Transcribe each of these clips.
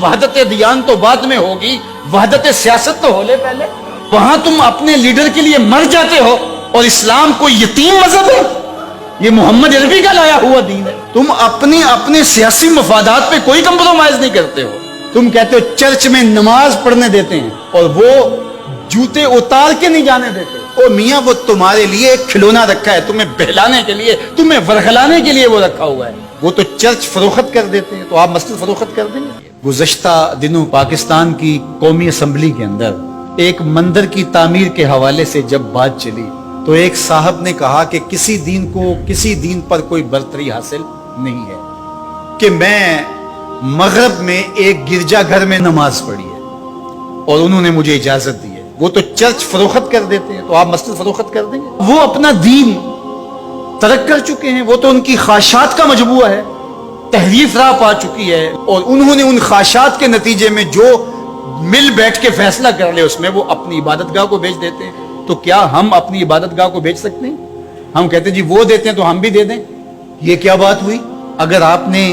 وحدت دیان تو بعد میں ہوگی، وحدت سیاست تو ہو لے پہلے۔ وہاں تم اپنے لیڈر کے لیے مر جاتے ہو، اور اسلام کوئی یتیم مذہب ہے؟ یہ محمد عربی کا لایا ہوا دین ہے۔ تم اپنے سیاسی مفادات پہ کوئی کمپرومائز نہیں کرتے ہو۔ تم کہتے ہو چرچ میں نماز پڑھنے دیتے ہیں، اور وہ جوتے اتار کے نہیں جانے دیتے۔ او میاں، وہ تمہارے لیے ایک کھلونا رکھا ہے، تمہیں بہلانے کے لیے، تمہیں ورغلانے کے لیے وہ رکھا ہوا ہے۔ وہ تو چرچ فروخت کر دیتے ہیں، تو آپ مسجد فروخت کر دیں گے؟ گزشتہ دنوں پاکستان کی قومی اسمبلی کے اندر ایک مندر کی تعمیر کے حوالے سے جب بات چلی تو ایک صاحب نے کہا کہ کسی دین پر کوئی برتری حاصل نہیں ہے کہ میں مغرب میں ایک گرجا گھر میں نماز پڑھی ہے اور انہوں نے مجھے اجازت دی ہے۔ وہ تو چرچ فروخت کر دیتے ہیں، تو آپ مسجد فروخت کر دیں گے؟ وہ اپنا دین ترک کر چکے ہیں، وہ تو ان کی خواہشات کا مجموعہ ہے، تحریف راہ پا چکی ہے، اور انہوں نے ان خواہشات کے نتیجے میں جو مل بیٹھ کے فیصلہ کر لے اس میں وہ اپنی عبادت گاہ کو بیچ دیتے ہیں۔ تو کیا ہم اپنی عبادت گاہ کو بیچ سکتے ہیں؟ ہم کہتے ہیں جی وہ دیتے ہیں تو ہم بھی دے دیں۔ یہ کیا بات ہوئی؟ اگر آپ نے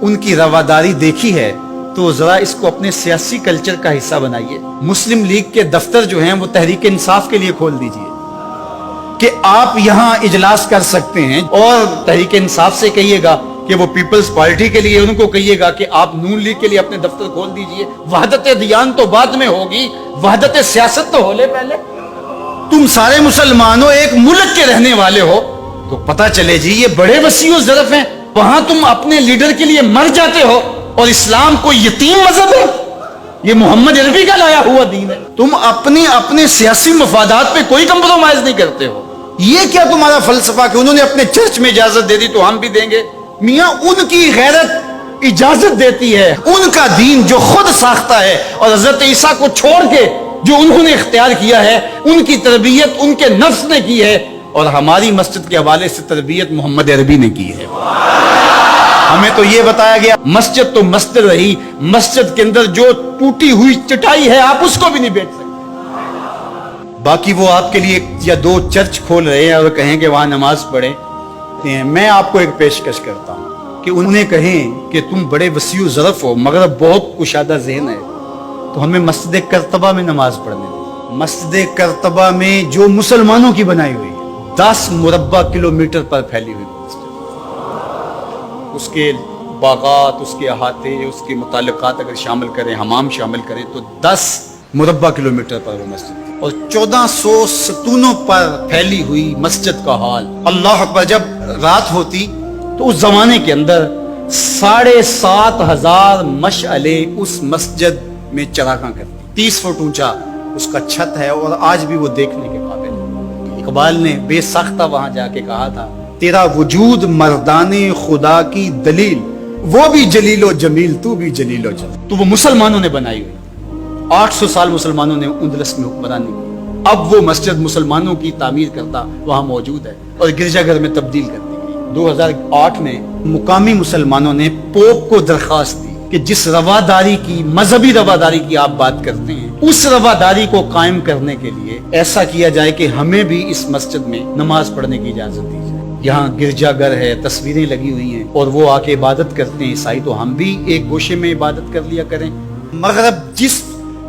ان کی رواداری دیکھی ہے تو ذرا اس کو اپنے سیاسی کلچر کا حصہ بنائیے۔ مسلم لیگ کے دفتر جو ہیں وہ تحریک انصاف کے لیے کھول دیجئے کہ آپ یہاں اجلاس کر سکتے ہیں، اور تحریک انصاف سے کہیے گا کہ وہ پیپلز پارٹی کے لیے ان کو کہیے گا کہ آپ نون لیگ کے لیے اپنے دفتر کھول دیجئے۔ وحدت دیان تو بعد میں ہوگی، وحدت سیاست تو ہو لے پہلے۔ تم سارے مسلمانوں ایک ملک کے رہنے والے ہو تو پتہ چلے جی یہ بڑے وسیع و ظرف ہیں۔ وہاں تم اپنے لیڈر کے لیے مر جاتے ہو، اور اسلام کوئی یتیم مذہب ہے؟ یہ محمد عربی کا لایا ہوا دین ہے۔ تم اپنے سیاسی مفادات پہ کوئی کمپرومائز نہیں کرتے ہو۔ یہ کیا تمہارا فلسفہ کہ انہوں نے اپنے چرچ میں اجازت دے دی تو ہم بھی دیں گے؟ میاں، ان کی غیرت اجازت دیتی ہے، ان کا دین جو خود ساختہ ہے، اور حضرت عیسیٰ کو چھوڑ کے جو انہوں نے اختیار کیا ہے ان کی تربیت ان کے نفس نے کی ہے، اور ہماری مسجد کے حوالے سے تربیت محمد عربی نے کی ہے۔ ہمیں تو یہ بتایا گیا مسجد تو مسجد رہی، مسجد کے اندر جو ٹوٹی ہوئی چٹائی ہے آپ اس کو بھی نہیں بیچ سکتے۔ باقی وہ آپ کے لیے یا دو چرچ کھول رہے ہیں اور کہیں کہ وہاں نماز پڑھیں۔ میں آپ کو ایک پیشکش کرتا ہوں کہ انہیں کہیں کہ تم بڑے وسیع و ظرف ہو مگر بہت کشادہ ذہن ہے، تو ہمیں مسجد کرتبہ میں نماز پڑھنے دیں۔ مسجد کرتبہ میں جو مسلمانوں کی بنائی ہوئی ہے، 10 مربع کلومیٹر پر پھیلی ہوئی مسجد، اس کے باغات، اس کے احاطے، اس کے متعلقات اگر شامل کریں، حمام شامل کریں، تو 10 مربع کلومیٹر پر وہ مسجد، اور 1400 ستونوں پر پھیلی ہوئی مسجد کا حال۔ اللہ اکبر! جب رات ہوتی تو اس زمانے کے اندر 7,500 مشعلے اس مسجد میں چراغاں کرتی، 30 فٹ اونچا اس کا چھت ہے، اور آج بھی وہ دیکھنے کے قابل ہے۔ اقبال نے بے ساختہ وہاں جا کے کہا تھا، تیرا وجود مردان خدا کی دلیل، وہ بھی جلیل و جمیل، تو بھی جلیل و جمیل۔ تو وہ مسلمانوں نے بنائی ہوئی، 800 سال مسلمانوں نے اندلس میں حکمرانی کی، اب وہ مسجد مسلمانوں کی تعمیر کرتا وہاں موجود ہے اور گرجا گھر میں تبدیل کر دی گئی۔ 2008 میں مقامی مسلمانوں نے پوپ کو درخواست دی کہ جس رواداری کی، مذہبی رواداری کی آپ بات کرتے ہیں، اس رواداری کو قائم کرنے کے لیے ایسا کیا جائے کہ ہمیں بھی اس مسجد میں نماز پڑھنے کی اجازت دی جائے۔ یہاں گرجا گھر ہے، تصویریں لگی ہوئی ہیں، اور وہ آ کے عبادت کرتے ہیں عیسائی، تو ہم بھی ایک گوشے میں عبادت کر لیا کریں۔ مغرب جس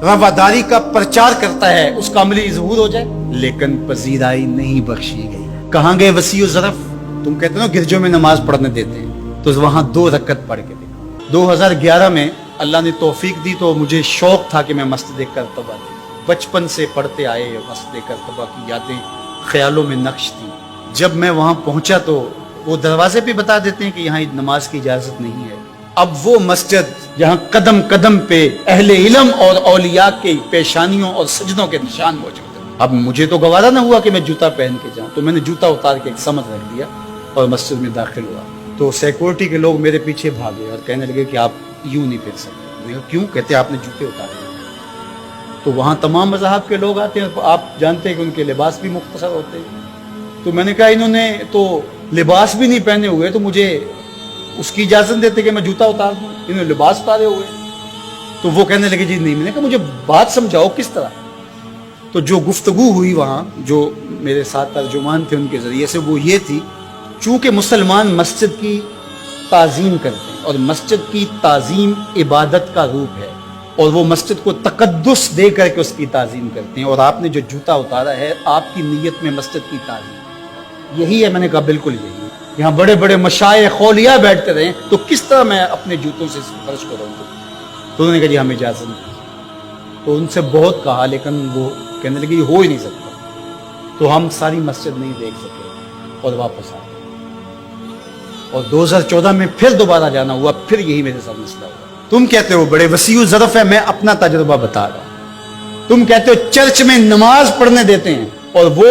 رواداری کا پرچار کرتا ہے اس کا عملی ظہور ہو جائے، لیکن پذیرائی نہیں بخشی گئی۔ کہاں گئے وسیع و ظرف؟ تم کہتے ہو گرجوں میں نماز پڑھنے دیتے ہیں، تو وہاں 2 رکعت پڑھ کے دیکھو۔ 2011 میں اللہ نے توفیق دی تو مجھے شوق تھا کہ میں مسجد کرتبہ دی، بچپن سے پڑھتے آئے، مسجد کرتبہ کی یادیں خیالوں میں نقش تھی۔ جب میں وہاں پہنچا تو وہ دروازے پہ بتا دیتے ہیں کہ یہاں نماز کی اجازت نہیں ہے۔ اب وہ مسجد جہاں قدم قدم پہ اہل علم اور اولیاء کے پیشانیوں اور سجدوں کے نشان موجود ہیں، اب مجھے تو گوارا نہ ہوا کہ میں جوتا پہن کے جاؤں، تو میں نے جوتا اتار کے ایک سمت رکھ دیا اور مسجد میں داخل ہوا، تو سیکورٹی کے لوگ میرے پیچھے بھاگے اور کہنے لگے کہ آپ یوں نہیں پھر سکتے۔ میں کہا کیوں؟ کہتے آپ نے جوتے اتارے۔ تو وہاں تمام مذاہب کے لوگ آتے ہیں، آپ جانتے ہیں کہ ان کے لباس بھی مختصر ہوتے ہیں، تو میں نے کہا انہوں نے تو لباس بھی نہیں پہنے ہوئے تو مجھے اس کی اجازت دیتے کہ میں جوتا اتار دوں، انہوں نے لباس اتارے ہوئے۔ تو وہ کہنے لگے جی نہیں۔ میں نے کہا مجھے بات سمجھاؤ کس طرح۔ تو جو گفتگو ہوئی وہاں، جو میرے ساتھ ترجمان تھے ان کے ذریعے سے، وہ یہ تھی، چونکہ مسلمان مسجد کی تعظیم کرتے ہیں، اور مسجد کی تعظیم عبادت کا روپ ہے، اور وہ مسجد کو تقدس دے کر کے اس کی تعظیم کرتے ہیں۔ اور آپ نے جو جوتا اتارا ہے، آپ کی نیت میں مسجد کی تعظیم یہی ہے۔ میں نے کہا بالکل یہی ہے۔ یہاں بڑے بڑے مشائخ اولیاء بیٹھتے رہے تو کس طرح میں اپنے جوتوں سے فرش کروں گا؟ تو انہوں نے کہا جی ہمیں اجازت نہیں۔ تو ان سے بہت کہا، لیکن وہ کہنے لگے یہ ہو ہی نہیں سکتا۔ تو ہم ساری مسجد نہیں دیکھ سکے اور واپس آ گئے، اور 2014 میں پھر دوبارہ جانا ہوا، پھر یہی میرے ساتھ مسئلہ ہوا۔ تم کہتے ہو بڑے وسیع الظرف ہے، میں اپنا تجربہ بتا رہا ہوں۔ تم کہتے ہو چرچ میں نماز پڑھنے دیتے ہیں اور وہ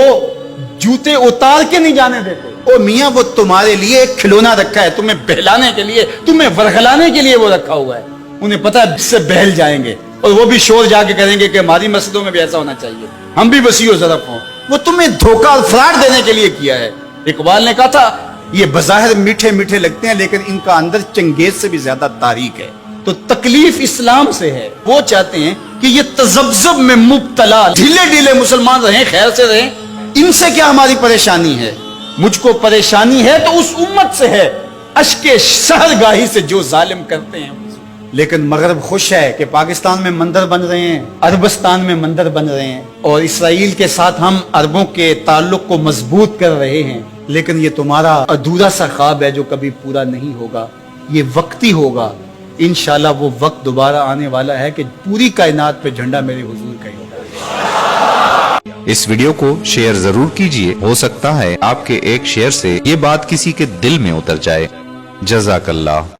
جوتے اتار کے نہیں جانے دیتے۔ او میاں، وہ تمہارے لیے ایک کھلونا رکھا ہے، تمہیں بہلانے کے لیے، تمہیں ورغلانے کے لیے وہ رکھا ہوا ہے۔ انہیں پتا ہے اس سے بہل جائیں گے، اور وہ بھی شور جا کے کریں گے کہ ہماری مسجدوں میں بھی ایسا ہونا چاہیے، ہم بھی وسیع الظرف ہوں۔ وہ تمہیں دھوکہ اور فراڈ دینے کے لیے کیا ہے۔ اقبال نے کہا تھا یہ بظاہر میٹھے میٹھے لگتے ہیں، لیکن ان کا اندر چنگیز سے بھی زیادہ تاریک ہے۔ تو تکلیف اسلام سے ہے۔ وہ چاہتے ہیں کہ یہ تذبذب میں مبتلا ڈھیلے ڈھیلے مسلمان رہیں، خیر سے رہیں۔ ان سے کیا ہماری پریشانی ہے؟ مجھ کو پریشانی ہے تو اس امت سے ہے، اشک شہرگاہی سے جو ظالم کرتے ہیں۔ لیکن مغرب خوش ہے کہ پاکستان میں مندر بن رہے ہیں، عربستان میں مندر بن رہے ہیں، اور اسرائیل کے ساتھ ہم عربوں کے تعلق کو مضبوط کر رہے ہیں۔ لیکن یہ تمہارا ادھورا سا خواب ہے جو کبھی پورا نہیں ہوگا، یہ وقتی ہوگا۔ انشاءاللہ وہ وقت دوبارہ آنے والا ہے کہ پوری کائنات پہ جھنڈا میرے حضور کا ہی ہوگا۔ اس ویڈیو کو شیئر ضرور کیجئے، ہو سکتا ہے آپ کے ایک شیئر سے یہ بات کسی کے دل میں اتر جائے۔ جزاک اللہ۔